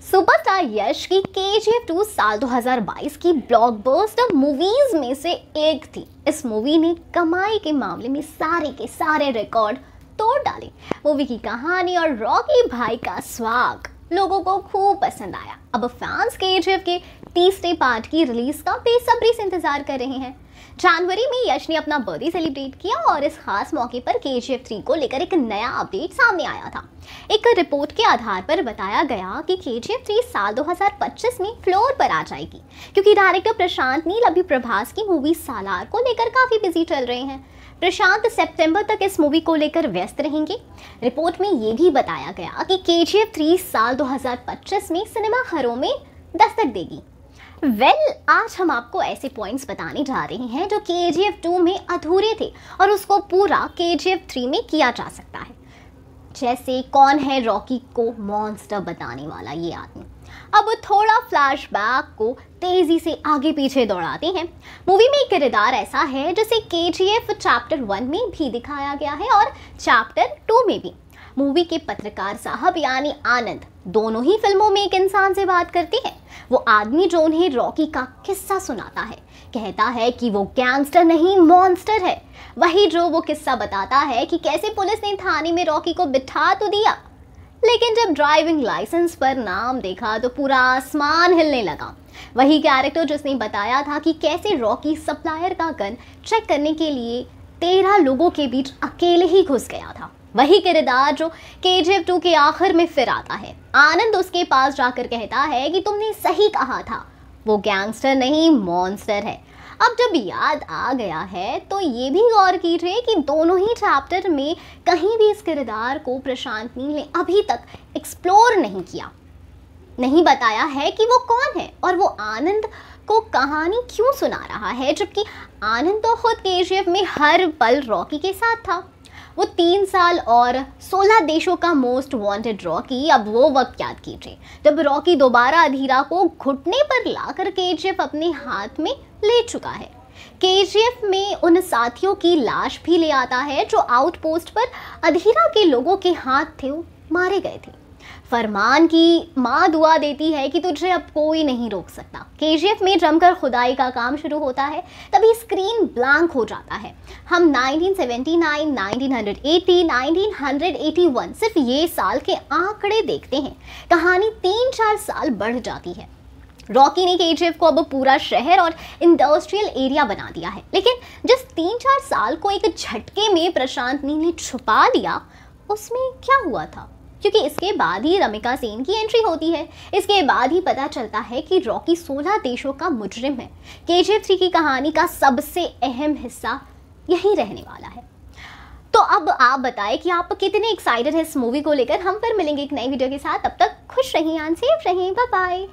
Superstar यश की KGF 2 साल 2022 की ब्लॉकबस्टर मूवीज में से एक थी। इस मूवी ने कमाई के मामले में सारे के सारे रिकॉर्ड तोड़ डाले। मूवी की कहानी और रॉकी भाई का स्वाग लोगों को खूब पसंद आया। अब फैंस KGF के तीसरे पार्ट की रिलीज का बेसब्री से इंतजार कर रहे हैं। जनवरी में यश ने अपना बर्थडे सेलिब्रेट किया और इस खास मौके पर KGF 3 को लेकर एक नया अपडेट सामने आया था। एक रिपोर्ट के आधार पर बताया गया कि KGF 3 साल 2025 में फ्लोर पर आ जाएगी, क्योंकि डायरेक्टर प्रशांत नील अभी प्रभास की मूवी सालार को लेकर काफी बिजी चल रहे हैं। प्रशांत सितंबर तक इस मूवी को लेकर व्यस्त रहेंगे। रिपोर्ट में ये भी बताया गया कि KGF 3 साल 2025 में सिनेमा घरों में दस्तक देगी। आज हम आपको ऐसे पॉइंट्स बताने जा रहे हैं जो KGF 2 में अधूरे थे और उसको पूरा KGF 3 में किया जा सकता है। जैसे कौन है रॉकी को मॉन्स्टर बताने वाला ये आदमी। अब थोड़ा फ्लैशबैक को तेजी से आगे पीछे दौड़ाते हैं। मूवी में एक किरदार ऐसा है जिसे KGF चैप्टर 1 में भी दिखाया गया है और चैप्टर 2 में भी। मूवी के पत्रकार साहब यानी आनंद दोनों ही फिल्मों में एक इंसान से बात करते हैं। वो आदमी जो उन्हें रॉकी का किस्सा सुनाता है, कहता है कि वो गैंगस्टर नहीं मॉन्स्टर है। वही जो वो किस्सा बताता है कि कैसे पुलिस ने थाने में रॉकी को बिठा तो दिया, लेकिन जब ड्राइविंग लाइसेंस पर नाम देखा तो पूरा आसमान हिलने लगा। वही कैरेक्टर जिसने बताया था कि कैसे रॉकी सप्लायर का गन चेक करने के लिए 13 लोगों के बीच अकेले ही घुस गया था। वही किरदार जो KGF 2 के आखिर में फिर आता है। आनंद उसके पास जाकर कहता है कि तुमने सही कहा था, वो गैंगस्टर नहीं मॉन्स्टर है। अब जब याद आ गया है तो ये भी गौर कीजिए कि दोनों ही चैप्टर में कहीं भी इस किरदार को प्रशांत नील ने अभी तक एक्सप्लोर नहीं किया, नहीं बताया है कि वो कौन है और वो आनंद को कहानी क्यों सुना रहा है, जबकि आनंद तो खुद KGF में हर पल रॉकी के साथ था। वो 3 साल और 16 देशों का मोस्ट वांटेड रॉकी। अब वो वक्त याद कीजिए जब रॉकी दोबारा अधीरा को घुटने पर लाकर KGF अपने हाथ में ले चुका है। KGF में उन साथियों की लाश भी ले आता है जो आउटपोस्ट पर अधीरा के लोगों के हाथ थे मारे गए थे। फरमान की माँ दुआ देती है कि तुझे अब कोई नहीं रोक सकता। KGF में जमकर खुदाई का काम शुरू होता है, तभी स्क्रीन ब्लैंक हो जाता है। हम 1979, 1980, 1981 सिर्फ ये साल के आंकड़े देखते हैं। कहानी 3-4 साल बढ़ जाती है। रॉकी ने KGF को अब पूरा शहर और इंडस्ट्रियल एरिया बना दिया है, लेकिन जिस 3-4 साल को एक झटके में प्रशांत नील ने छुपा लिया, उसमें क्या हुआ था? क्योंकि इसके बाद ही रमिका सेन की एंट्री होती है। इसके बाद ही पता चलता है कि रॉकी 16 देशों का मुजरिम है। KGF 3 की कहानी का सबसे अहम हिस्सा यही रहने वाला है। तो अब आप बताएं कि आप कितने एक्साइटेड हैं इस मूवी को लेकर। हम फिर मिलेंगे एक नई वीडियो के साथ। तब तक खुश रहिए, सेफ रहिए, बाय बाय।